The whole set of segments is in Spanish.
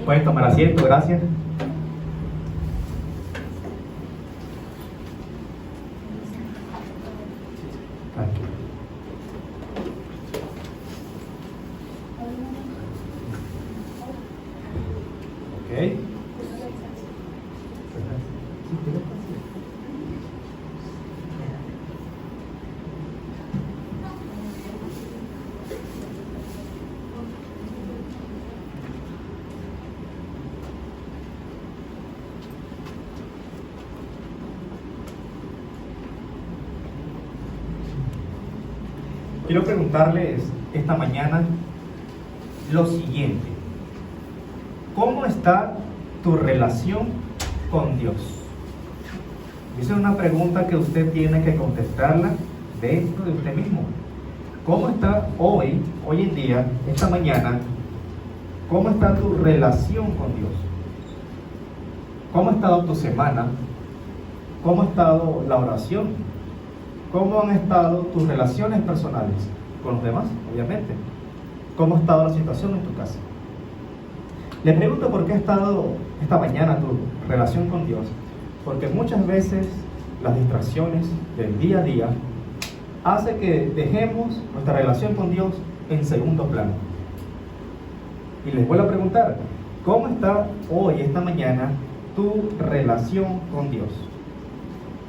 Pueden tomar asiento, gracias. Ok. Quiero preguntarles esta mañana lo siguiente. ¿Cómo está tu relación con Dios? Esa es una pregunta que usted tiene que contestarla dentro de usted mismo. ¿Cómo está hoy en día, esta mañana, cómo está tu relación con Dios? ¿Cómo ha estado tu semana? ¿Cómo ha estado la oración? ¿Cómo han estado tus relaciones personales con los demás, obviamente? ¿Cómo ha estado la situación en tu casa? Le pregunto por qué ha estado esta mañana tu relación con Dios, porque muchas veces las distracciones del día a día hace que dejemos nuestra relación con Dios en segundo plano. Y les vuelvo a preguntar, ¿cómo está hoy, esta mañana, tu relación con Dios?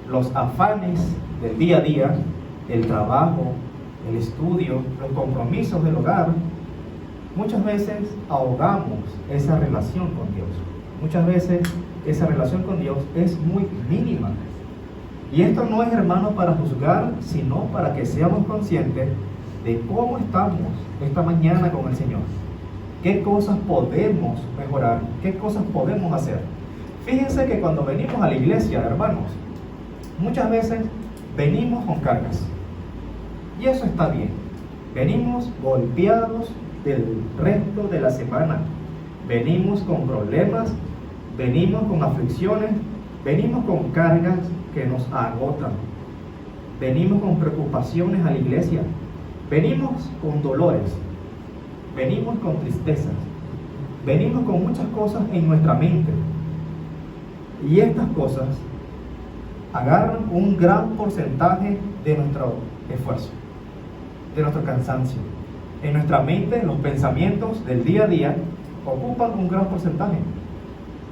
Los afanes del día a día, el trabajo, el estudio, los compromisos del hogar, muchas veces ahogamos esa relación con Dios. Muchas veces esa relación con Dios es muy mínima. Y esto no es, hermano, para juzgar, sino para que seamos conscientes de cómo estamos esta mañana con el Señor. ¿Qué cosas podemos mejorar? ¿Qué cosas podemos hacer? Fíjense que cuando venimos a la iglesia, hermanos, muchas veces venimos con cargas. Y eso está bien. Venimos golpeados del resto de la semana. Venimos con problemas, venimos con aflicciones, venimos con cargas que nos agotan. Venimos con preocupaciones a la iglesia. Venimos con dolores. Venimos con tristezas. Venimos con muchas cosas en nuestra mente. Y estas cosas agarran un gran porcentaje de nuestro esfuerzo, de nuestro cansancio. En nuestra mente, los pensamientos del día a día ocupan un gran porcentaje.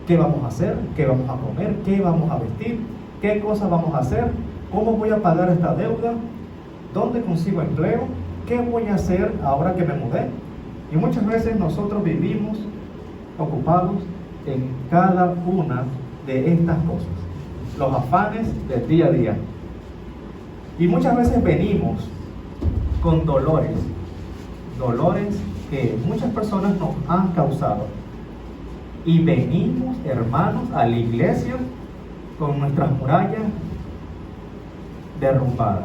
¿Qué vamos a hacer? ¿Qué vamos a comer? ¿Qué vamos a vestir? ¿Qué cosas vamos a hacer? ¿Cómo voy a pagar esta deuda? ¿Dónde consigo empleo? ¿Qué voy a hacer ahora que me mudé? Y muchas veces nosotros vivimos ocupados en cada una de estas cosas. Los afanes del día a día. Y muchas veces venimos con dolores que muchas personas nos han causado. Y venimos, hermanos, a la iglesia con nuestras murallas derrumbadas,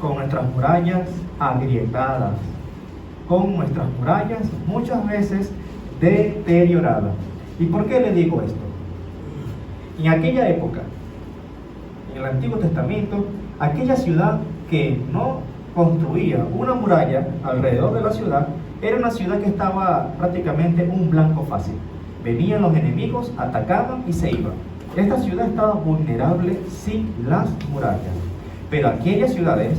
con nuestras murallas agrietadas, con nuestras murallas muchas veces deterioradas. ¿Y por qué le digo esto? En aquella época, en el Antiguo Testamento, aquella ciudad que no construía una muralla alrededor de la ciudad, era una ciudad que estaba prácticamente un blanco fácil. Venían los enemigos, atacaban y se iban. Esta ciudad estaba vulnerable sin las murallas. Pero aquellas ciudades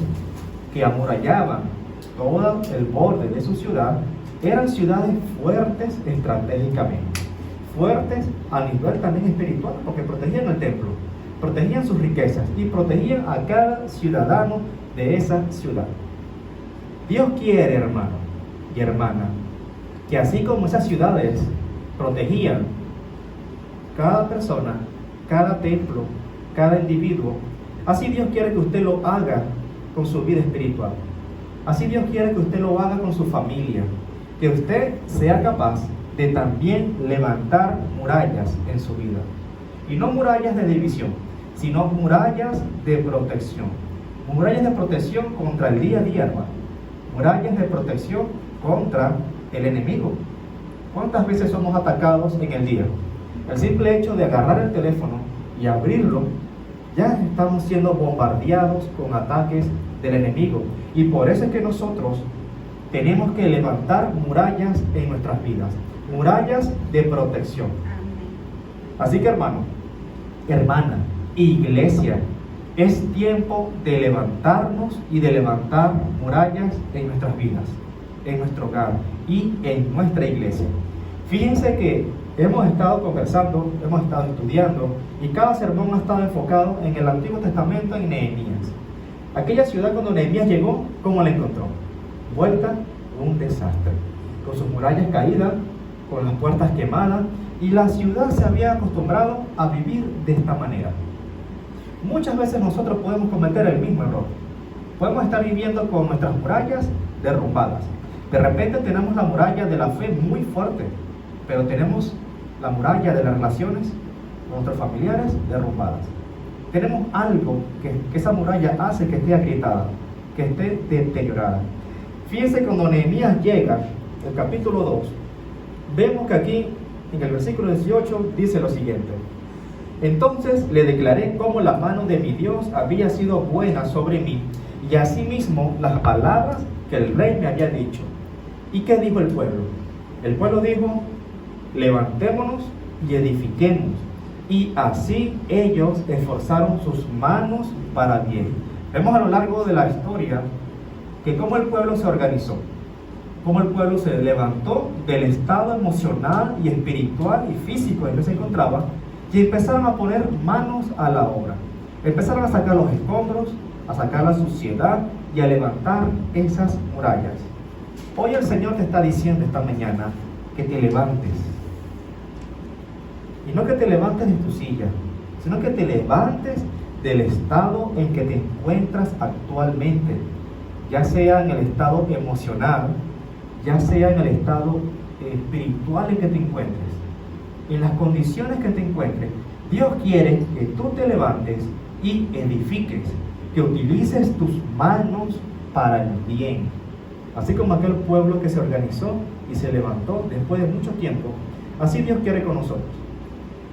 que amurallaban todo el borde de su ciudad eran ciudades fuertes estratégicamente, fuertes a nivel también espiritual, porque protegían el templo, protegían sus riquezas y protegían a cada ciudadano de esa ciudad. Dios quiere, hermano y hermana, que así como esas ciudades protegían cada persona, cada templo, cada individuo, así Dios quiere que usted lo haga con su vida espiritual. Así Dios quiere que usted lo haga con su familia, que usted sea capaz de también levantar murallas en su vida. Y no murallas de división, sino murallas de protección. Murallas de protección contra el día a día, hermano. Murallas de protección contra el enemigo. ¿Cuántas veces somos atacados en el día? El simple hecho de agarrar el teléfono y abrirlo, ya estamos siendo bombardeados con ataques del enemigo. Y por eso es que nosotros tenemos que levantar murallas en nuestras vidas. murallas de protección. Así que hermano, hermana, iglesia, es tiempo de levantarnos y de levantar murallas en nuestras vidas, en nuestro hogar y en nuestra iglesia. Fíjense que hemos estado conversando, hemos estado estudiando y cada sermón ha estado enfocado en el Antiguo Testamento, en Nehemías. Aquella ciudad, cuando Nehemías llegó, ¿cómo la encontró? Vuelta un desastre, con sus murallas caídas, con las puertas quemadas, y la ciudad se había acostumbrado a vivir de esta manera. Muchas veces nosotros podemos cometer el mismo error. Podemos estar viviendo con nuestras murallas derrumbadas. De repente tenemos la muralla de la fe muy fuerte, pero tenemos la muralla de las relaciones con nuestros familiares derrumbadas. Tenemos algo que esa muralla hace que esté agrietada, que esté deteriorada. Fíjense, cuando Nehemías llega, el capítulo 2, vemos que aquí, en el versículo 18, dice lo siguiente: entonces le declaré cómo la mano de mi Dios había sido buena sobre mí, y asimismo las palabras que el rey me había dicho. ¿Y qué dijo el pueblo? El pueblo dijo: levantémonos y edifiquemos. Y así ellos esforzaron sus manos para bien. Vemos a lo largo de la historia que cómo el pueblo se organizó, cómo el pueblo se levantó del estado emocional y espiritual y físico en que se encontraba, y empezaron a poner manos a la obra. Empezaron a sacar los escombros, a sacar la suciedad y a levantar esas murallas. Hoy el Señor te está diciendo esta mañana que te levantes. Y no que te levantes de tu silla, sino que te levantes del estado en que te encuentras actualmente, ya sea en el estado emocional, ya sea en el estado espiritual en que te encuentres, en las condiciones que te encuentres. Dios quiere que tú te levantes y edifiques, que utilices tus manos para el bien. Así como aquel pueblo que se organizó y se levantó después de mucho tiempo, así Dios quiere con nosotros.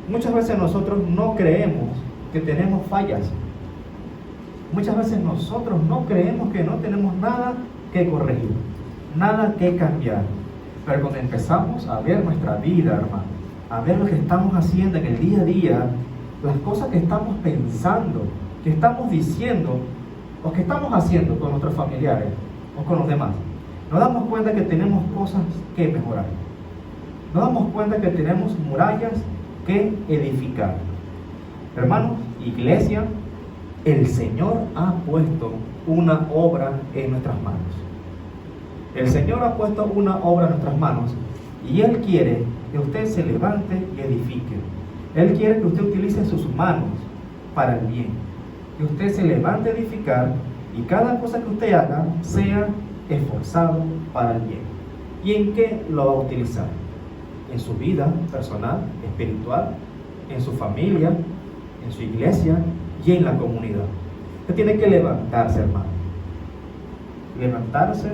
Muchas veces nosotros no creemos que tenemos fallas. Muchas veces nosotros no creemos que no tenemos nada que corregir, nada que cambiar. Pero cuando empezamos a ver nuestra vida, hermano, a ver lo que estamos haciendo en el día a día, las cosas que estamos pensando, que estamos diciendo o que estamos haciendo con nuestros familiares o con los demás, nos damos cuenta que tenemos cosas que mejorar. Nos damos cuenta que tenemos murallas que edificar. Hermanos, iglesia, el Señor ha puesto una obra en nuestras manos. El Señor ha puesto una obra en nuestras manos y Él quiere que usted se levante y edifique. Él quiere que usted utilice sus manos para el bien, que usted se levante a edificar y cada cosa que usted haga sea esforzado para el bien. ¿Y en qué lo va a utilizar? En su vida personal, espiritual, en su familia, en su iglesia y en la comunidad. Usted tiene que levantarse, hermano. Levantarse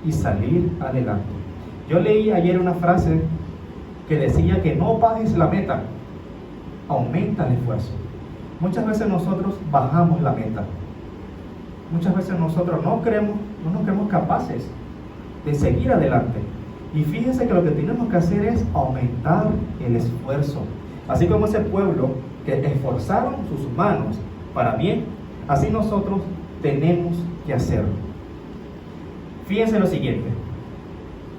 y salir adelante. Yo leí ayer una frase que decía que no bajes la meta, aumenta el esfuerzo. Muchas veces nosotros bajamos la meta. Muchas veces nosotros no nos creemos capaces de seguir adelante. Y fíjense que lo que tenemos que hacer es aumentar el esfuerzo. Así como ese pueblo que esforzaron sus manos para bien, así nosotros tenemos que hacerlo. Fíjense lo siguiente: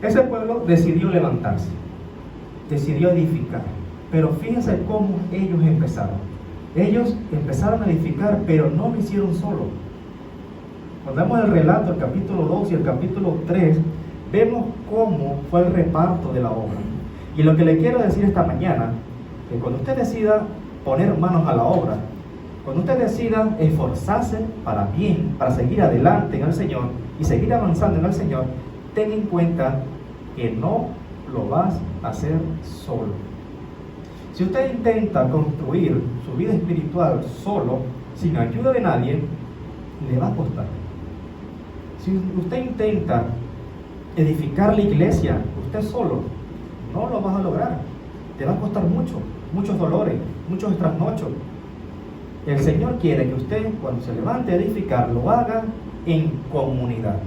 ese pueblo decidió levantarse, decidió edificar, pero fíjense cómo ellos empezaron. Ellos empezaron a edificar, pero no lo hicieron solo. Cuando vemos el relato, el capítulo 2 y el capítulo 3, vemos cómo fue el reparto de la obra. Y lo que le quiero decir esta mañana, que cuando usted decida poner manos a la obra, cuando usted decida esforzarse para bien, para seguir adelante en el Señor y seguir avanzando en el Señor, ten en cuenta que no lo vas a hacer solo. Si usted intenta construir su vida espiritual solo, sin ayuda de nadie, le va a costar. Si usted intenta edificar la iglesia usted solo, no lo vas a lograr. Te va a costar mucho, muchos dolores, muchos trasnochos. El Señor quiere que usted, cuando se levante a edificar, lo haga en comunidad.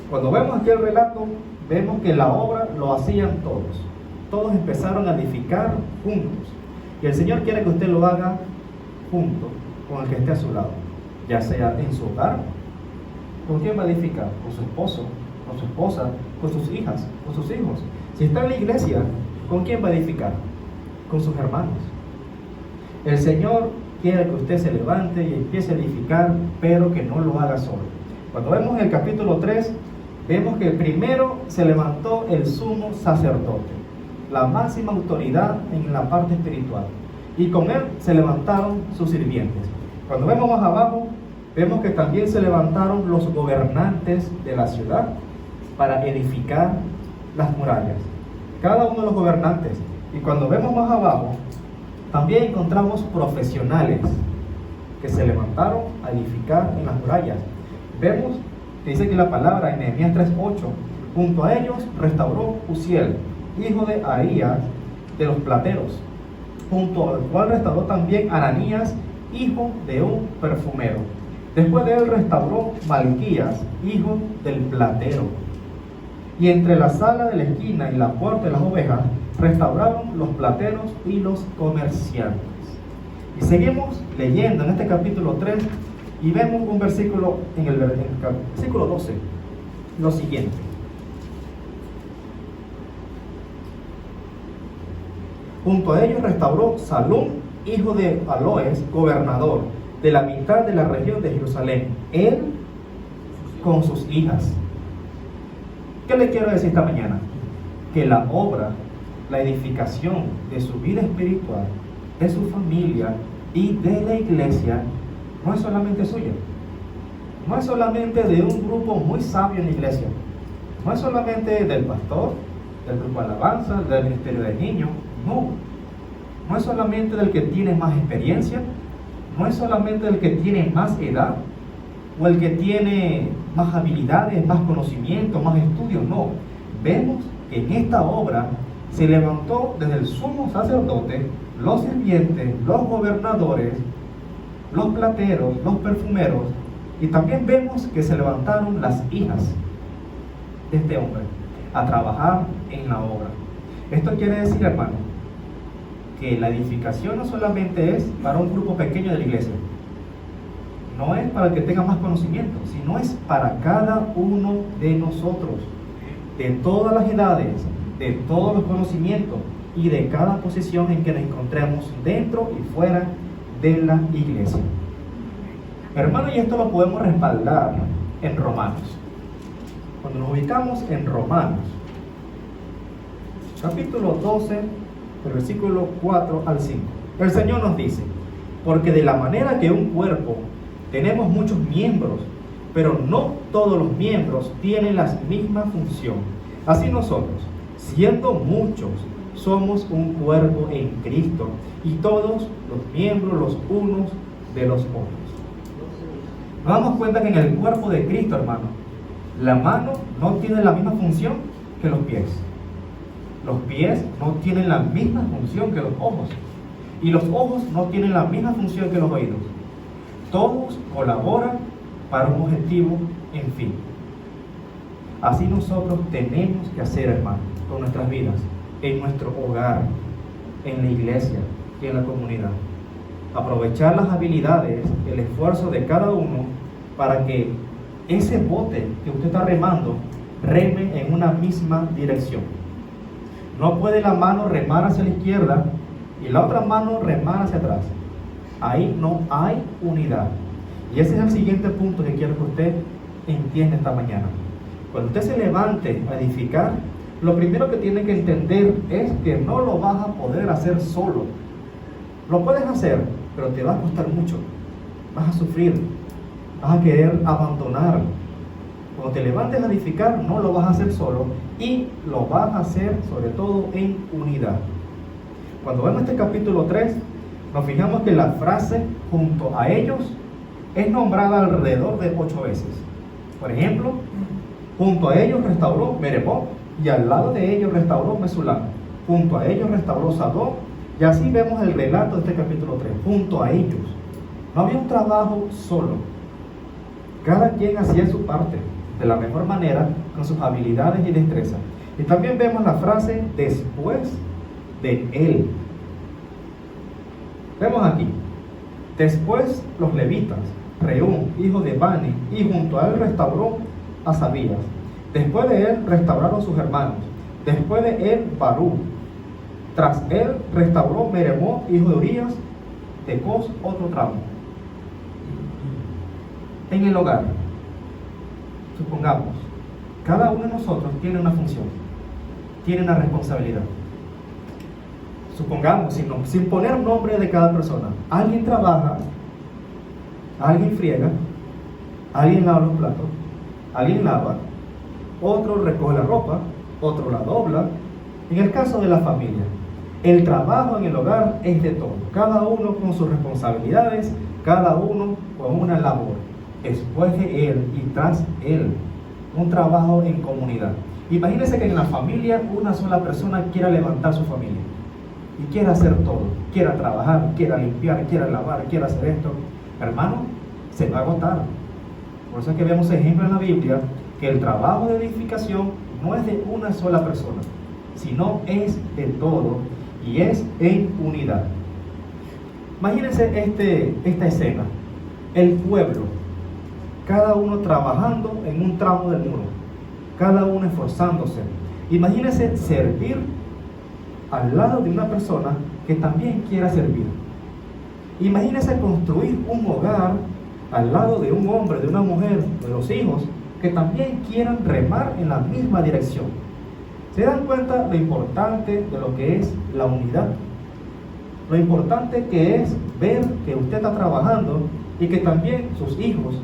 Cuando vemos aquí el relato vemos que la obra lo hacían todos. Todos empezaron a edificar juntos. Y el Señor quiere que usted lo haga junto con el que esté a su lado, ya sea en su hogar. ¿Con quién va a edificar? Con su esposo, con su esposa, con sus hijas, con sus hijos. Si está en la iglesia, ¿con quién va a edificar? Con sus hermanos. El Señor quiere que usted se levante y empiece a edificar, pero que no lo haga solo. Cuando vemos el capítulo 3, vemos que primero se levantó el sumo sacerdote, la máxima autoridad en la parte espiritual, y con él se levantaron sus sirvientes. Cuando vemos más abajo, vemos que también se levantaron los gobernantes de la ciudad para edificar las murallas, cada uno de los gobernantes. Y cuando vemos más abajo, también encontramos profesionales que se levantaron a edificar en las murallas. Vemos que dice que la palabra en Nehemías 3:8, junto a ellos restauró Uziel, hijo de Arías, de los plateros, junto al cual restauró también Ananías, hijo de un perfumero. Después de él restauró Malquías, hijo del platero. Y entre la sala de la esquina y la puerta de las ovejas restauraron los plateros y los comerciantes. Y seguimos leyendo en este capítulo 3 y vemos un versículo en el versículo 12, lo siguiente. Junto a ellos restauró Salum, hijo de Aloes, gobernador de la mitad de la región de Jerusalén, él con sus hijas. ¿Qué le quiero decir esta mañana? Que la obra, la edificación de su vida espiritual, de su familia y de la iglesia no es solamente suya. No es solamente de un grupo muy sabio en la iglesia. No es solamente del pastor, del grupo de alabanza, del ministerio de niños. No. No es solamente del que tiene más experiencia. No es solamente del que tiene más edad o el que tiene más habilidades, más conocimiento, más estudios. No. Vemos que en esta obra se levantó desde el sumo sacerdote, los sirvientes, los gobernadores, los plateros, los perfumeros, y también vemos que se levantaron las hijas de este hombre a trabajar en la obra. Esto quiere decir, hermano, que la edificación no solamente es para un grupo pequeño de la iglesia, no es para el que tenga más conocimiento, sino es para cada uno de nosotros, de todas las edades, de todos los conocimientos y de cada posición en que nos encontremos dentro y fuera de la iglesia. Hermano, y esto lo podemos respaldar en Romanos. Cuando nos ubicamos en Romanos, capítulo 12, el versículo 4 al 5, el Señor nos dice: porque de la manera que un cuerpo tenemos muchos miembros, pero no todos los miembros tienen la misma función. Así nosotros, siendo muchos, somos un cuerpo en Cristo, y todos los miembros los unos de los otros. Nos damos cuenta que en el cuerpo de Cristo, hermano, la mano no tiene la misma función que los pies. Los pies no tienen la misma función que los ojos. Y los ojos no tienen la misma función que los oídos. Todos colaboran para un objetivo en fin. Así nosotros tenemos que hacer, hermano, con nuestras vidas, en nuestro hogar, en la iglesia y en la comunidad. Aprovechar las habilidades, el esfuerzo de cada uno para que ese bote que usted está remando reme en una misma dirección. No puede la mano remar hacia la izquierda y la otra mano remar hacia atrás. Ahí no hay unidad. Y ese es el siguiente punto que quiero que usted entienda esta mañana. Cuando usted se levante a edificar, lo primero que tiene que entender es que no lo vas a poder hacer solo. Lo puedes hacer, pero te va a costar mucho. Vas a sufrir, vas a querer abandonar. Cuando te levantes a edificar, no lo vas a hacer solo y lo vas a hacer sobre todo en unidad. Cuando vemos este capítulo 3, nos fijamos que la frase junto a ellos es nombrada alrededor de 8 veces. Por ejemplo, junto a ellos restauró Merebot, y al lado de ellos restauró Mesulam. Junto a ellos restauró Sadok. Y así vemos el relato de este capítulo 3. Junto a ellos. No había un trabajo solo. Cada quien hacía su parte. de la mejor manera con sus habilidades y destrezas. Y también vemos la frase después de él. Vemos aquí, después los levitas, Reún, hijo de Bani, y junto a él restauró a Sabías. Después de él restauraron sus hermanos. Después de él Barú. Tras él restauró Meremot, hijo de Urías, de Cos, otro tramo. En el hogar, supongamos, cada uno de nosotros tiene una función, tiene una responsabilidad. Supongamos, sin poner nombre de cada persona, alguien trabaja, alguien friega, alguien lava los platos, alguien lava, otro recoge la ropa, otro la dobla. En el caso de la familia, el trabajo en el hogar es de todo, cada uno con sus responsabilidades, cada uno con una labor, después de él y tras él, un trabajo en comunidad. Imagínense que en la familia una sola persona quiera levantar su familia y quiera hacer todo, quiera trabajar, quiera limpiar, quiera lavar, quiera hacer esto. Hermano, se va a agotar. Por eso es que vemos ejemplos en la Biblia que el trabajo de edificación no es de una sola persona, sino es de todo y es en unidad. Imagínense esta escena, el pueblo, cada uno trabajando en un tramo del muro, cada uno esforzándose. Imagínense servir al lado de una persona que también quiera servir. Imagínense construir un hogar al lado de un hombre, de una mujer, de los hijos, que también quieran remar en la misma dirección. ¿Se dan cuenta lo importante de lo que es la unidad? Lo importante que es ver que usted está trabajando y que también sus hijos,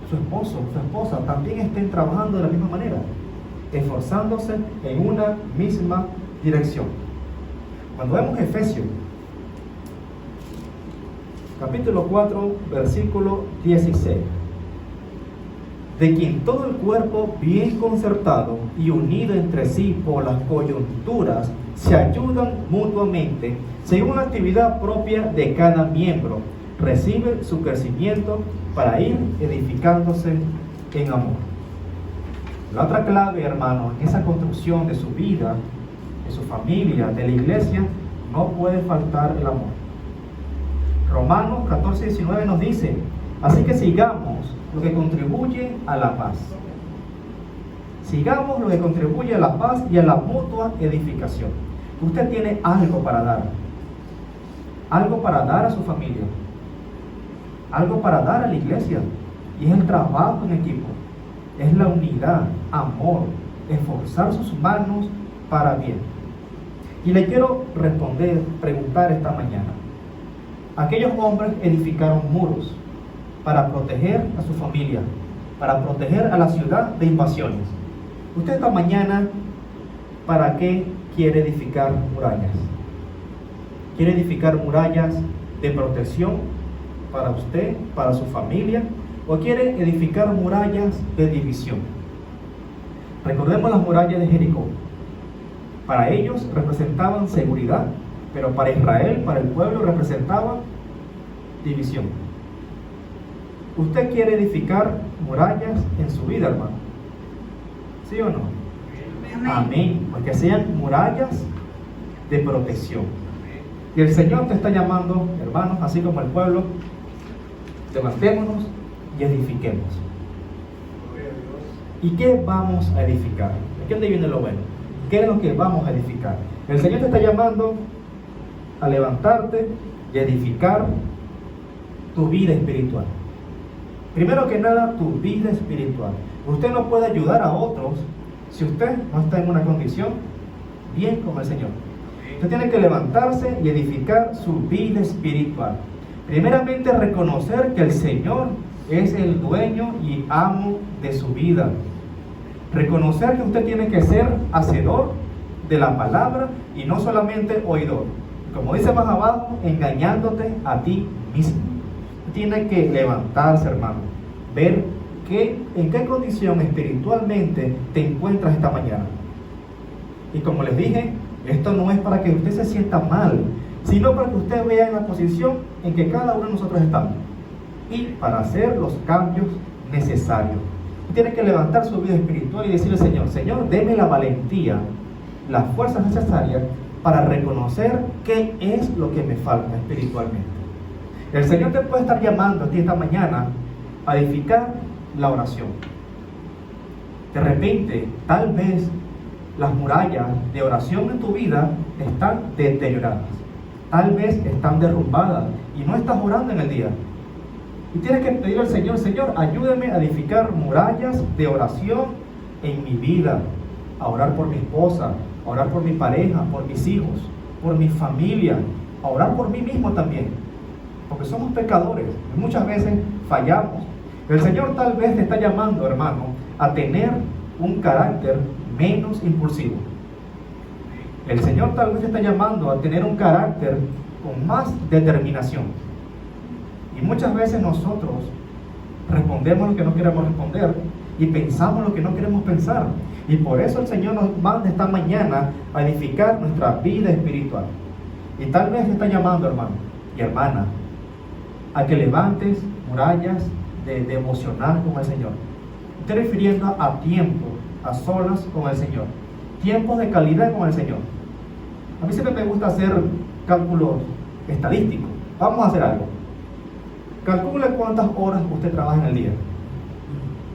su esposo, su esposa, también estén trabajando de la misma manera, esforzándose en una misma dirección. Cuando vemos Efesios, capítulo 4, versículo 16, de quien todo el cuerpo bien concertado y unido entre sí por las coyunturas se ayudan mutuamente según la actividad propia de cada miembro, recibe su crecimiento para ir edificándose en amor. La otra clave, hermano, en esa construcción de su vida, de su familia, de la iglesia, no puede faltar el amor. Romanos 14:19 nos dice: así que sigamos lo que contribuye a la paz. Sigamos lo que contribuye a la paz y a la mutua edificación. Usted tiene algo para dar a su familia, algo para dar a la iglesia, y es el trabajo en equipo, es la unidad, amor, esforzar sus manos para bien. Y le quiero preguntar esta mañana: aquellos hombres edificaron muros para proteger a su familia, para proteger a la ciudad de invasiones. Usted esta mañana, ¿para qué quiere edificar murallas? ¿Quiere edificar murallas de protección para usted, para su familia? ¿O quiere edificar murallas de división? Recordemos las murallas de Jericó. Para ellos representaban seguridad, pero para Israel, para el pueblo, representaban división. ¿Usted quiere edificar murallas en su vida, hermano? ¿Sí o no? Amén. Porque sean murallas de protección. Y el Señor te está llamando, hermanos, así como el pueblo: levantémonos y edifiquemos. ¿Y qué vamos a edificar? Aquí es donde viene lo bueno. ¿Qué es lo que vamos a edificar? El Señor te está llamando a levantarte y edificar tu vida espiritual. Primero que nada, tu vida espiritual. Usted no puede ayudar a otros si usted no está en una condición bien con el Señor. Usted tiene que levantarse y edificar su vida espiritual. Primeramente, reconocer que el Señor es el dueño y amo de su vida. Reconocer que usted tiene que ser hacedor de la palabra y no solamente oidor. Como dice más abajo, engañándote a ti mismo. Tiene que levantarse, hermano, ver en qué condición espiritualmente te encuentras esta mañana. Y como les dije, esto no es para que usted se sienta mal, sino para que usted vea en la posición en que cada uno de nosotros estamos y para hacer los cambios necesarios. Tiene que levantar su vida espiritual y decirle: Señor, Señor, deme la valentía, las fuerzas necesarias para reconocer qué es lo que me falta espiritualmente. El Señor te puede estar llamando a ti esta mañana a edificar la oración. De repente, tal vez las murallas de oración en tu vida están deterioradas, tal vez están derrumbadas y no estás orando en el día. Y tienes que pedir al Señor: Señor, ayúdame a edificar murallas de oración en mi vida, a orar por mi esposa, a orar por mi pareja, por mis hijos, por mi familia, a orar por mí mismo también, porque somos pecadores y muchas veces fallamos. El Señor tal vez te está llamando, hermano, a tener un carácter menos impulsivo. El Señor tal vez te está llamando a tener un carácter con más determinación. Y muchas veces nosotros respondemos lo que no queremos responder y pensamos lo que no queremos pensar. Y por eso el Señor nos manda esta mañana a edificar nuestra vida espiritual. Y tal vez te está llamando, hermano y hermana, a que levantes murallas de devocionar con el Señor. Estoy refiriendo a tiempo, a solas con el Señor, tiempos de calidad con el Señor. A mí siempre me gusta hacer cálculos estadísticos. Vamos a hacer algo. Calcule cuántas horas usted trabaja en el día.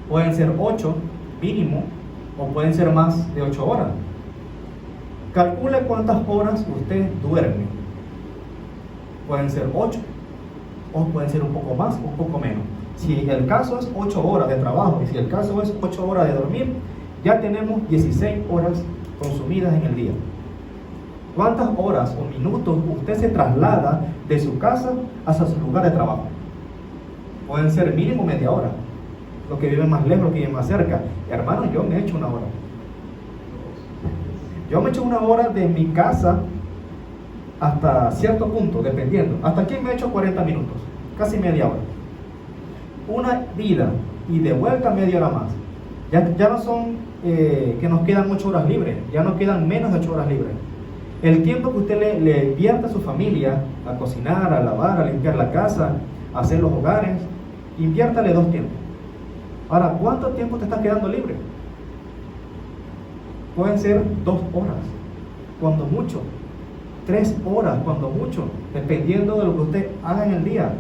Pueden ser 8 mínimo, o pueden ser más de 8 horas. Calcule cuántas horas usted duerme. Pueden ser 8, o pueden ser un poco más o un poco menos. Si el caso es 8 horas de trabajo y si el caso es 8 horas de dormir, ya tenemos 16 horas consumidas en el día. ¿Cuántas horas o minutos usted se traslada de su casa hasta su lugar de trabajo? Pueden ser mínimo media hora. Los que viven más lejos, los que viven más cerca. Hermano, yo me he hecho 1 hora. Yo me he hecho 1 hora de mi casa hasta cierto punto, dependiendo. Hasta aquí me he hecho 40 minutos, casi media hora. Una vida y de vuelta media hora más. Ya no son que nos quedan 8 horas libres, ya nos quedan menos de 8 horas libres. El tiempo que usted le invierte a su familia, a cocinar, a lavar, a limpiar la casa, a hacer los hogares, inviértale 2 tiempos. Ahora, ¿cuánto tiempo te está quedando libre? Pueden ser 2 horas, cuando mucho, 3 horas, cuando mucho, dependiendo de lo que usted haga en el día.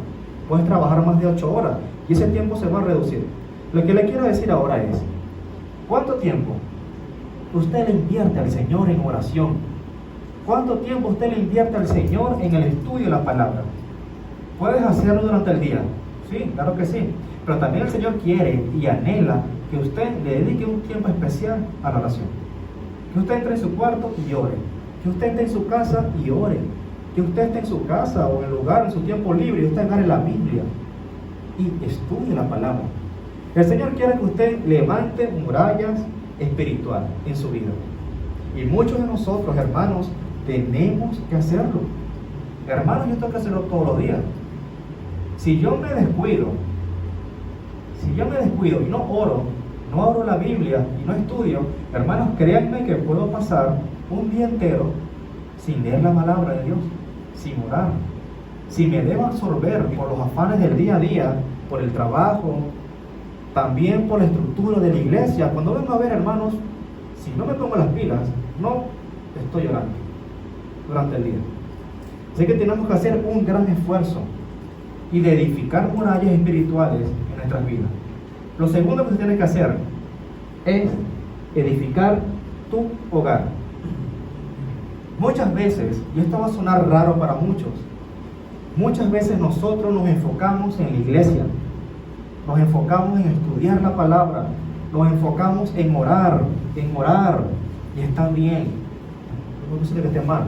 Puedes trabajar más de 8 horas y ese tiempo se va a reducir. Lo que le quiero decir ahora es: ¿cuánto tiempo usted le invierte al Señor en oración? ¿Cuánto tiempo usted le invierte al Señor en el estudio de la palabra? ¿Puedes hacerlo durante el día? Sí, claro que sí. Pero también el Señor quiere y anhela que usted le dedique un tiempo especial a la oración. Que usted entre en su cuarto y ore. Que usted esté en su casa y ore. Que usted esté en su casa o en el lugar, en su tiempo libre, y usted agarre la Biblia y estudie la palabra. El Señor quiere que usted levante murallas espirituales en su vida. Y muchos de nosotros, hermanos, tenemos que hacerlo. Hermanos, yo tengo que hacerlo todos los días. Si yo me descuido y no oro, no abro la Biblia y no estudio, hermanos, créanme que puedo pasar un día entero sin leer la palabra de Dios, sin orar. Si me dejo absorber por los afanes del día a día, por el trabajo, también por la estructura de la iglesia, cuando vengo a ver, hermanos, si no me pongo las pilas, no estoy orando durante el día. Así que tenemos que hacer un gran esfuerzo y de edificar murallas espirituales en nuestras vidas. Lo segundo que se tiene que hacer es edificar tu hogar. Muchas veces, y esto va a sonar raro para muchas veces nosotros nos enfocamos en la iglesia, nos enfocamos en estudiar la palabra, nos enfocamos en orar, y está bien, no quiero decir que esté mal,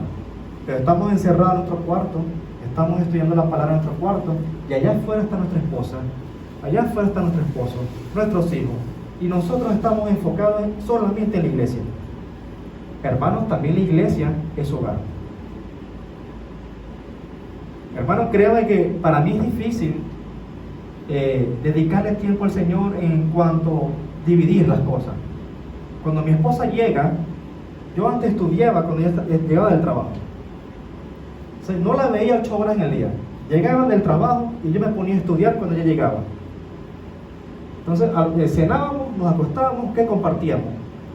pero estamos encerrados en nuestro cuarto, estamos estudiando la palabra en nuestro cuarto, y allá afuera está nuestra esposa, allá afuera está nuestro esposo, nuestros hijos, y nosotros estamos enfocados solamente en la iglesia. Hermanos, también la iglesia es hogar. Hermanos, créanme que para mí es difícil dedicarle tiempo al Señor en cuanto a dividir las cosas. Cuando mi esposa llega, yo antes estudiaba cuando ella llegaba del trabajo. O sea, no la veía 8 horas en el día. Llegaba del trabajo y yo me ponía a estudiar cuando ella llegaba. Entonces, cenábamos nos acostábamos, ¿qué compartíamos?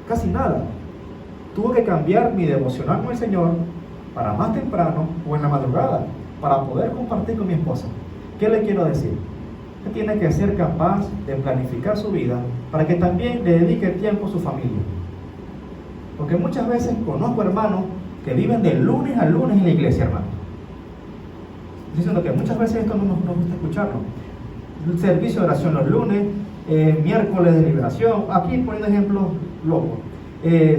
Casi nada. Tuve que cambiar mi devocional con el Señor para más temprano o en la madrugada, para poder compartir con mi esposa. ¿Qué le quiero decir? Que tiene que ser capaz de planificar su vida para que también le dedique tiempo a su familia. Porque muchas veces conozco hermanos que viven de lunes a lunes en la iglesia, hermano. Diciendo que muchas veces esto no nos gusta escucharlo. El servicio de oración los lunes, miércoles de liberación, aquí poniendo ejemplos locos.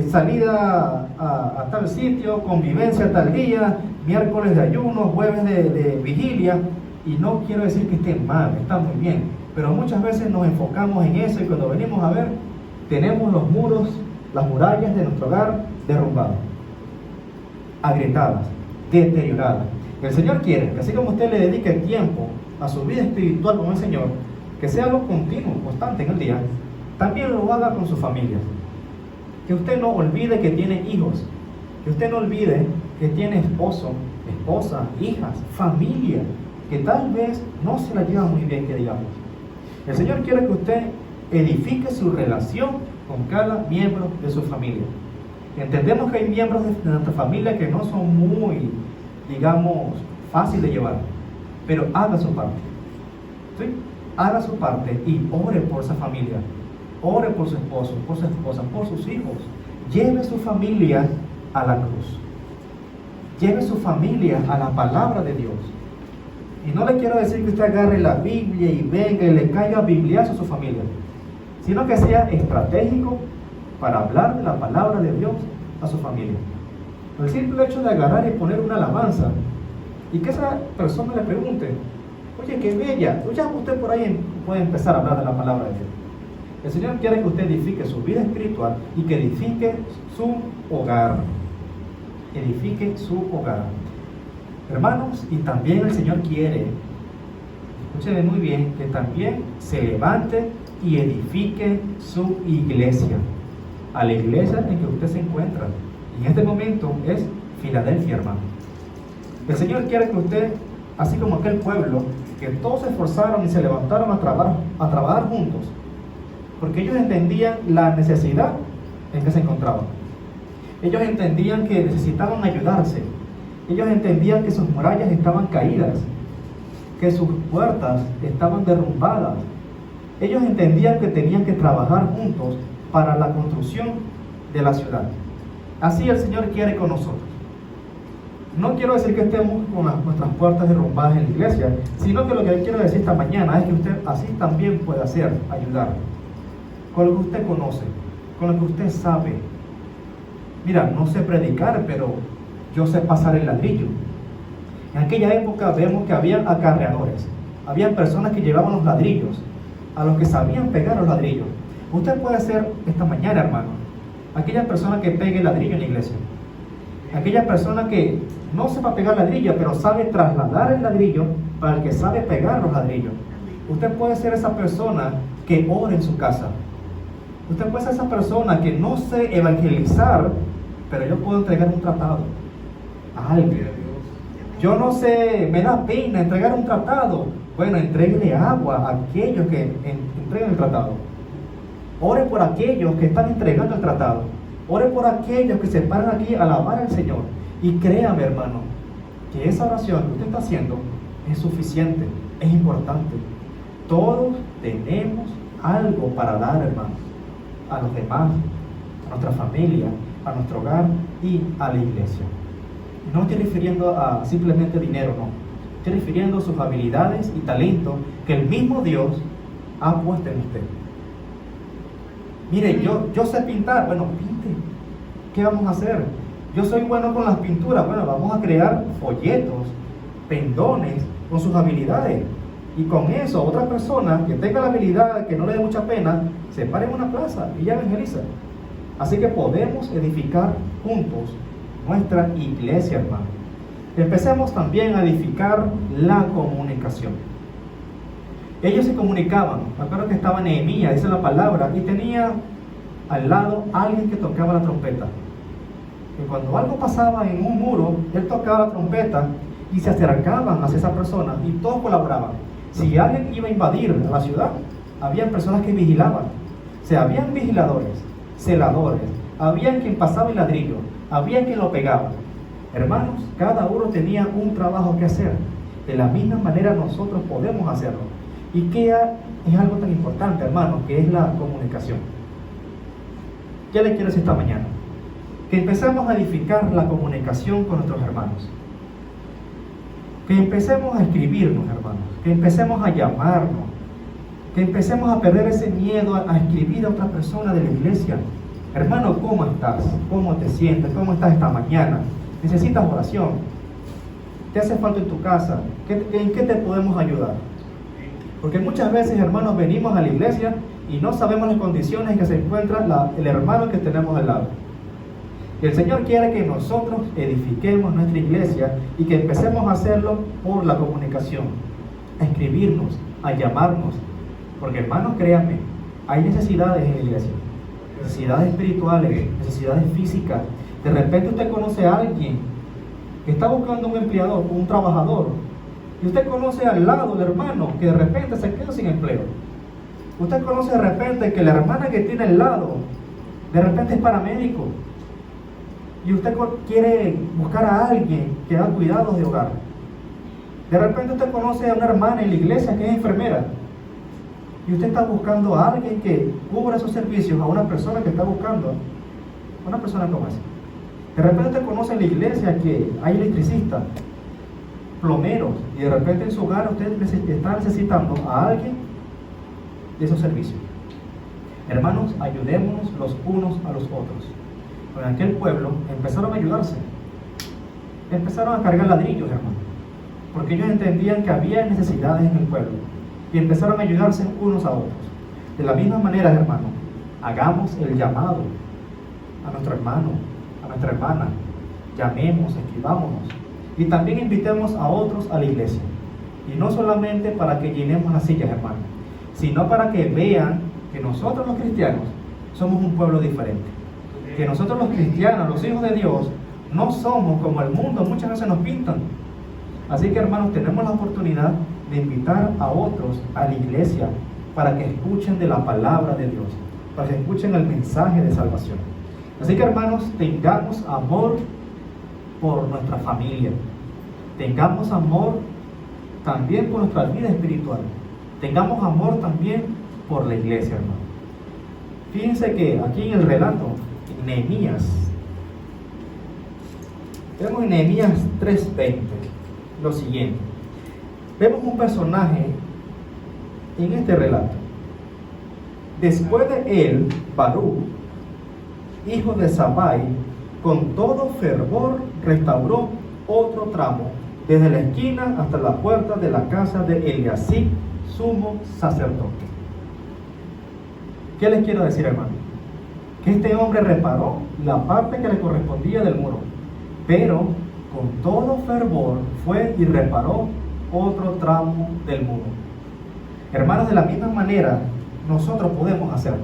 Salida a tal sitio, convivencia tal día, miércoles de ayuno, jueves de vigilia. Y no quiero decir que esté mal, está muy bien, pero muchas veces nos enfocamos en eso y cuando venimos a ver, tenemos los muros, las murallas de nuestro hogar derrumbadas, agrietadas, deterioradas. El Señor quiere que así como usted le dedique tiempo a su vida espiritual con el Señor, que sea algo continuo, constante en el día, también lo haga con su familia. Que usted no olvide que tiene hijos, que usted no olvide que tiene esposo, esposa, hijas, familia, que tal vez no se la lleva muy bien, que digamos. El Señor quiere que usted edifique su relación con cada miembro de su familia. Entendemos que hay miembros de nuestra familia que no son muy, digamos, fáciles de llevar, pero haga su parte. ¿Sí? Haga su parte y ore por esa familia. Ore por su esposo, por su esposa, por sus hijos. Lleve su familia a la cruz. Lleve su familia a la palabra de Dios. Y no le quiero decir que usted agarre la Biblia y venga y le caiga bibliazo a su familia, sino que sea estratégico para hablar de la palabra de Dios a su familia. El simple hecho de agarrar y poner una alabanza y que esa persona le pregunte, oye, qué bella, ya usted por ahí puede empezar a hablar de la palabra de Dios. El Señor quiere que usted edifique su vida espiritual y que edifique su hogar. Edifique su hogar. Hermanos, y también el Señor quiere, escúcheme muy bien, que también se levante y edifique su iglesia. A la iglesia en que usted se encuentra. Y en este momento es Filadelfia, hermano. El Señor quiere que usted, así como aquel pueblo, que todos se esforzaron y se levantaron a trabajar juntos, porque ellos entendían la necesidad en que se encontraban. Ellos entendían que necesitaban ayudarse. Ellos entendían que sus murallas estaban caídas, que sus puertas estaban derrumbadas. Ellos entendían que tenían que trabajar juntos para la construcción de la ciudad. Así el Señor quiere con nosotros. No quiero decir que estemos con nuestras puertas derrumbadas en la iglesia, sino que lo que quiero decir esta mañana es que usted así también puede hacer, ayudar, con lo que usted conoce, con lo que usted sabe. Mira, no sé predicar, pero yo sé pasar el ladrillo. En aquella época vemos que había acarreadores, habían personas que llevaban los ladrillos, a los que sabían pegar los ladrillos. Usted puede ser esta mañana, hermano, aquella persona que pegue el ladrillo en la iglesia, aquella persona que no sepa pegar ladrillo, pero sabe trasladar el ladrillo para el que sabe pegar los ladrillos. Usted puede ser esa persona que ora en su casa. Usted puede ser esa persona que no sé evangelizar, pero yo puedo entregar un tratado a alguien. Yo no sé, me da pena entregar un tratado. Bueno, entréguele agua a aquellos que entregan el tratado. Ore por aquellos que están entregando el tratado. Ore por aquellos que se paran aquí a alabar al Señor. Y créame, hermano, que esa oración que usted está haciendo es suficiente, es importante. Todos tenemos algo para dar, hermano, a los demás, a nuestra familia, a nuestro hogar y a la iglesia. No estoy refiriendo a simplemente dinero, no. Estoy refiriendo a sus habilidades y talentos que el mismo Dios ha puesto en usted. Mire, yo sé pintar, bueno, pinte. ¿Qué vamos a hacer? Yo soy bueno con las pinturas, bueno, vamos a crear folletos, pendones con sus habilidades. Y con eso, otra persona que tenga la habilidad, que no le dé mucha pena, se pare en una plaza y ya evangeliza. Así que podemos edificar juntos nuestra iglesia, hermano. Empecemos también a edificar la comunicación. Ellos se comunicaban. Me acuerdo que estaba Nehemías, dice la palabra, y tenía al lado alguien que tocaba la trompeta. Y cuando algo pasaba en un muro, él tocaba la trompeta y se acercaban hacia esa persona y todos colaboraban. Si alguien iba a invadir la ciudad, había personas que vigilaban. sea, habían vigiladores, celadores, había quien pasaba el ladrillo, había quien lo pegaba. Hermanos, cada uno tenía un trabajo que hacer. De la misma manera nosotros podemos hacerlo. ¿Y qué es algo tan importante, hermanos? Que es la comunicación. Ya les quiero decir esta mañana que empecemos a edificar la comunicación con nuestros hermanos. Que empecemos a escribirnos, hermanos. Que empecemos a llamarnos. Que empecemos a perder ese miedo a escribir a otra persona de la iglesia. Hermano, ¿cómo estás? ¿Cómo te sientes? ¿Cómo estás esta mañana? ¿Necesitas oración? ¿Qué hace falta en tu casa? ¿En qué te podemos ayudar? Porque muchas veces, hermanos, venimos a la iglesia y no sabemos las condiciones en que se encuentra el hermano que tenemos al lado. Y el Señor quiere que nosotros edifiquemos nuestra iglesia y que empecemos a hacerlo por la comunicación, a escribirnos, a llamarnos. Porque, hermanos, créanme, hay necesidades en la iglesia, necesidades espirituales, necesidades físicas. De repente usted conoce a alguien que está buscando un empleador, un trabajador, y usted conoce al lado del hermano que de repente se quedó sin empleo. Usted conoce de repente que la hermana que tiene al lado de repente es paramédico, y usted quiere buscar a alguien que haga cuidados de hogar. De repente usted conoce a una hermana en la iglesia que es enfermera, y usted está buscando a alguien que cubra esos servicios a una persona que está buscando, una persona como esa. De repente usted conoce en la iglesia que hay electricistas, plomeros, y de repente en su hogar usted está necesitando a alguien de esos servicios. Hermanos, ayudémonos los unos a los otros. En aquel pueblo empezaron a ayudarse, empezaron a cargar ladrillos, hermanos, porque ellos entendían que había necesidades en el pueblo y empezaron a ayudarse unos a otros. De la misma manera, hermanos, hagamos el llamado a nuestro hermano, a nuestra hermana, llamemos, escribámonos y también invitemos a otros a la iglesia. Y no solamente para que llenemos las sillas, hermanos, sino para que vean que nosotros los cristianos somos un pueblo diferente. Que nosotros los cristianos, los hijos de Dios, no somos como el mundo muchas veces nos pintan. Así que, hermanos, tenemos la oportunidad de invitar a otros a la iglesia para que escuchen de la palabra de Dios, para que escuchen el mensaje de salvación. Así que, hermanos, tengamos amor por nuestra familia, tengamos amor también por nuestra vida espiritual, tengamos amor también por la iglesia, hermano. Fíjense que aquí en el relato, en Nehemías, vemos en Nehemías 3:20 lo siguiente. Vemos un personaje en este relato. Después de él, Baruch, hijo de Zabai, con todo fervor restauró otro tramo, desde la esquina hasta la puerta de la casa de Eliasib, sumo sacerdote. ¿Qué les quiero decir, hermano? Que este hombre reparó la parte que le correspondía del muro, pero con todo fervor fue y reparó otro tramo del muro. Hermanos, de la misma manera nosotros podemos hacerlo.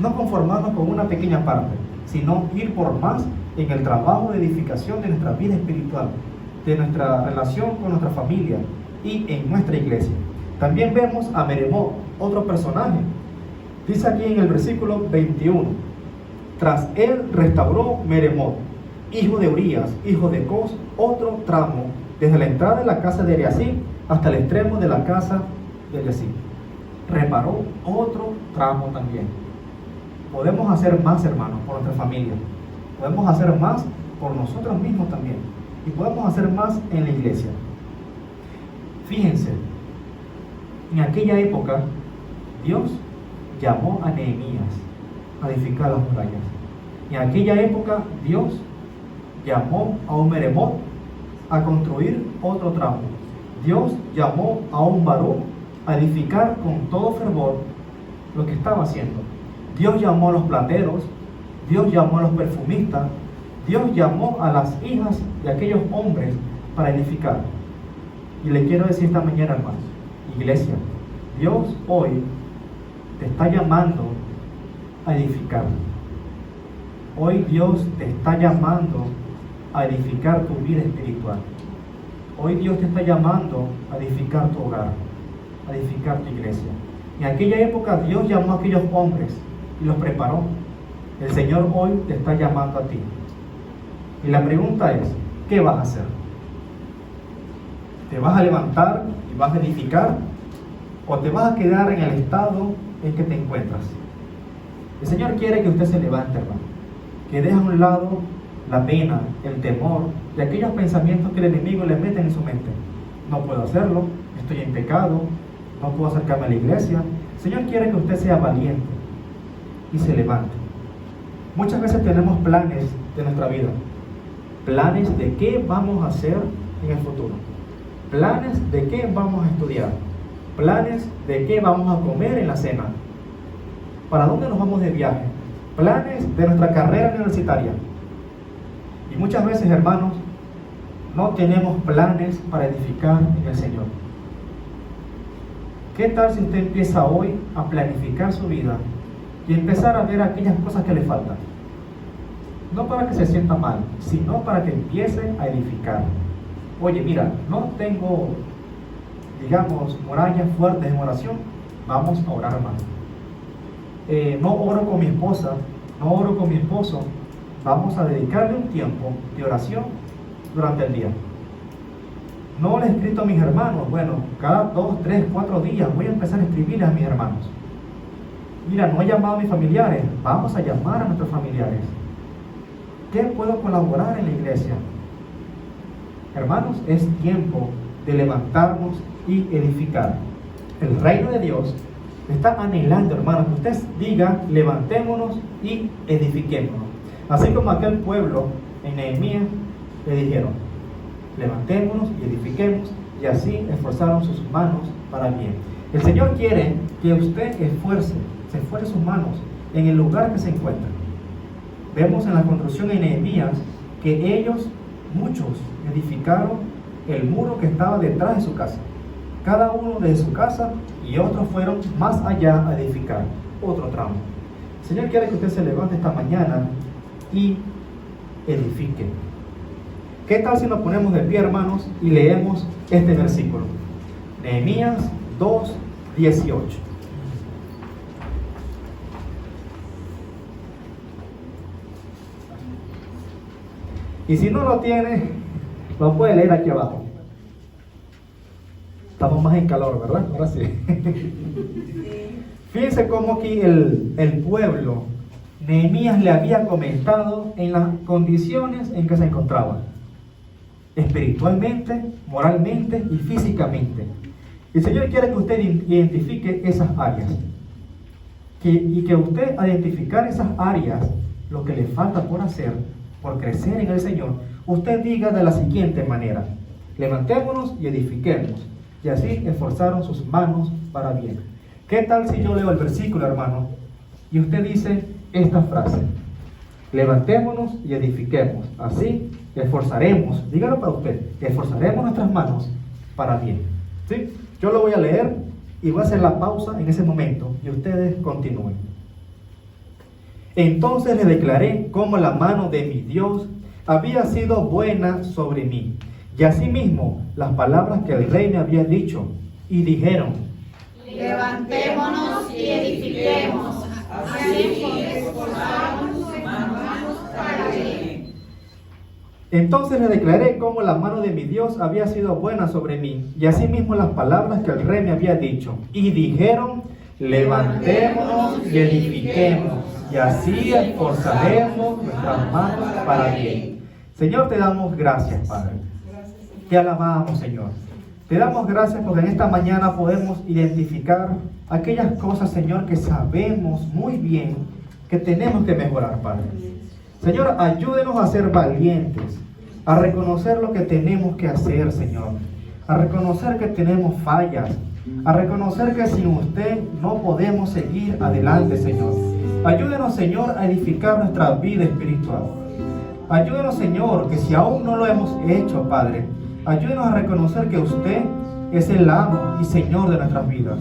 No conformarnos con una pequeña parte, sino ir por más en el trabajo de edificación de nuestra vida espiritual, de nuestra relación con nuestra familia y en nuestra iglesia. También vemos a Meremot, otro personaje. Dice aquí en el versículo 21, tras él restauró Meremot, hijo de Urías, hijo de Cos, otro tramo, desde la entrada de la casa de Eliasib hasta el extremo de la casa de Eliasib. Reparó otro tramo también. Podemos hacer más, hermanos, por nuestra familia. Podemos hacer más por nosotros mismos también. Y podemos hacer más en la iglesia. Fíjense, en aquella época, Dios llamó a Nehemías a edificar las murallas. En aquella época, Dios llamó a un Meremot a construir otro tramo. Dios llamó a un Baruch a edificar con todo fervor lo que estaba haciendo. Dios llamó a los plateros, Dios llamó a los perfumistas, Dios llamó a las hijas de aquellos hombres para edificar. Y le quiero decir esta mañana, hermanos, iglesia, Dios hoy te está llamando a edificar. Hoy Dios te está llamando a edificar tu vida espiritual. Hoy Dios te está llamando a edificar tu hogar, a edificar tu iglesia. En aquella época Dios llamó a aquellos hombres y los preparó. El Señor hoy te está llamando a ti. Y la pregunta es, ¿qué vas a hacer? ¿Te vas a levantar y vas a edificar? ¿O te vas a quedar en el estado en que te encuentras? El Señor quiere que usted se levante, hermano. Que deje a un lado la pena, el temor y aquellos pensamientos que el enemigo le mete en su mente. No puedo hacerlo, estoy en pecado, no puedo acercarme a la iglesia. El Señor quiere que usted sea valiente y se levante. Muchas veces tenemos planes de nuestra vida. Planes de qué vamos a hacer en el futuro. Planes de qué vamos a estudiar. Planes de qué vamos a comer en la cena. ¿Para dónde nos vamos de viaje? Planes de nuestra carrera universitaria. Y muchas veces, hermanos, no tenemos planes para edificar en el Señor. ¿Qué tal si usted empieza hoy a planificar su vida y empezar a ver aquellas cosas que le faltan? No para que se sienta mal, sino para que empiece a edificar. Oye, mira, no tengo, digamos, murallas fuertes en oración. Vamos a orar más. No oro con mi esposa, no oro con mi esposo. Vamos a dedicarle un tiempo de oración durante el día. No le he escrito a mis hermanos. Bueno, cada 2, 3, 4 días voy a empezar a escribirles a mis hermanos. Mira, no he llamado a mis familiares. Vamos a llamar a nuestros familiares. ¿Qué puedo colaborar en la iglesia? Hermanos, es tiempo de levantarnos y edificar. El reino de Dios está anhelando, hermanos, que usted diga, levantémonos y edifiquémonos. Así como aquel pueblo en Nehemías le dijeron, levantémonos y edifiquemos, y así esforzaron sus manos para bien. El Señor quiere que usted se esfuerce sus manos en el lugar que se encuentra. Vemos en la construcción en Nehemías que ellos, muchos, edificaron el muro que estaba detrás de su casa. Cada uno de su casa, y otros fueron más allá a edificar otro tramo. El Señor quiere que usted se levante esta mañana y edifique. ¿Qué tal si nos ponemos de pie, hermanos, y leemos este versículo? Nehemías 2:18. Y si no lo tiene, lo puede leer aquí abajo. Estamos más en calor, ¿verdad? Ahora sí. Fíjense cómo aquí el pueblo, Nehemías le había comentado en las condiciones en que se encontraba. Espiritualmente, moralmente y físicamente. El Señor quiere que usted identifique esas áreas. Y que usted, al identificar esas áreas, lo que le falta por hacer, por crecer en el Señor, usted diga de la siguiente manera: levantémonos y edifiquemos. Y así esforzaron sus manos para bien. ¿Qué tal si yo leo el versículo, hermano, y usted dice esta frase: levantémonos y edifiquemos, así esforzaremos, dígalo para usted, esforzaremos nuestras manos para bien? ¿Sí? Yo lo voy a leer y voy a hacer la pausa en ese momento y ustedes continúen. Entonces le declaré cómo la mano de mi Dios había sido buena sobre mí, y asimismo las palabras que el rey me había dicho, y dijeron: levantémonos y edifiquemos, así esforzamos nuestras manos para bien. Entonces le declaré cómo la mano de mi Dios había sido buena sobre mí, y asimismo las palabras que el rey me había dicho, y dijeron: levantémonos y edifiquemos, y así esforzaremos nuestras manos para bien. Señor, te damos gracias, Padre. Te alabamos, Señor. Te damos gracias porque en esta mañana podemos identificar aquellas cosas, Señor, que sabemos muy bien que tenemos que mejorar, Padre. Señor, ayúdenos a ser valientes, a reconocer lo que tenemos que hacer, Señor, a reconocer que tenemos fallas, a reconocer que sin usted no podemos seguir adelante, Señor. Ayúdenos, Señor, a edificar nuestra vida espiritual. Ayúdenos, Señor, que si aún no lo hemos hecho, Padre, ayúdenos a reconocer que usted es el amo y Señor de nuestras vidas.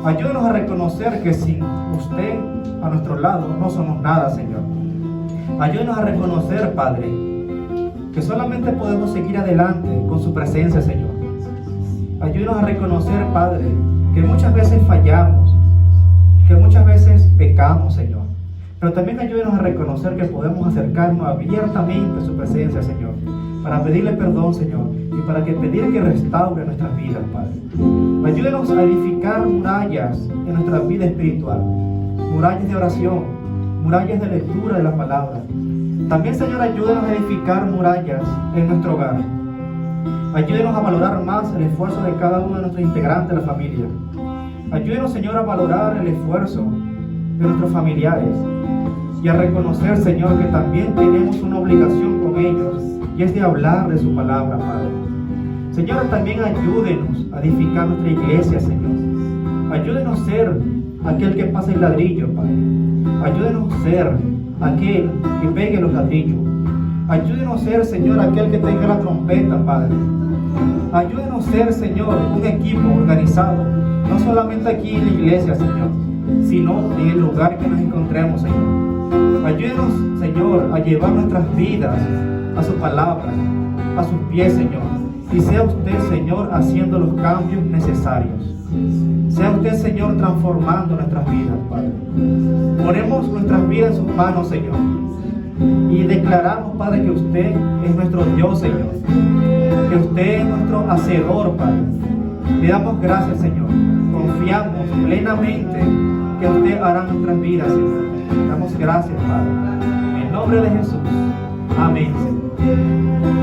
Ayúdenos a reconocer que sin usted a nuestro lado no somos nada, Señor. Ayúdenos a reconocer, Padre, que solamente podemos seguir adelante con su presencia, Señor. Ayúdenos a reconocer, Padre, que muchas veces fallamos, que muchas veces pecamos, Señor. Pero también ayúdenos a reconocer que podemos acercarnos abiertamente a su presencia, Señor, para pedirle perdón, Señor, y para pedir que restaure nuestras vidas, Padre. Ayúdenos a edificar murallas en nuestra vida espiritual, murallas de oración, murallas de lectura de la palabra. También, Señor, ayúdenos a edificar murallas en nuestro hogar. Ayúdenos a valorar más el esfuerzo de cada uno de nuestros integrantes de la familia. Ayúdenos, Señor, a valorar el esfuerzo de nuestros familiares y a reconocer, Señor, que también tenemos una obligación con ellos, y es de hablar de su palabra, Padre. Señor, también ayúdenos a edificar nuestra iglesia, Señor. Ayúdenos a ser aquel que pase el ladrillo, Padre. Ayúdenos a ser aquel que pegue los ladrillos. Ayúdenos a ser, Señor, aquel que tenga la trompeta, Padre. Ayúdenos a ser, Señor, un equipo organizado, no solamente aquí en la iglesia, Señor, sino en el lugar que nos encontremos, Señor. Ayúdenos, Señor, a llevar nuestras vidas a su palabra, a sus pies, Señor. Y sea usted, Señor, haciendo los cambios necesarios. Sea usted, Señor, transformando nuestras vidas, Padre. Ponemos nuestras vidas en sus manos, Señor. Y declaramos, Padre, que usted es nuestro Dios, Señor. Que usted es nuestro hacedor, Padre. Le damos gracias, Señor. Confiamos plenamente que usted hará nuestras vidas, Señor. Le damos gracias, Padre. En el nombre de Jesús. Amén, Señor.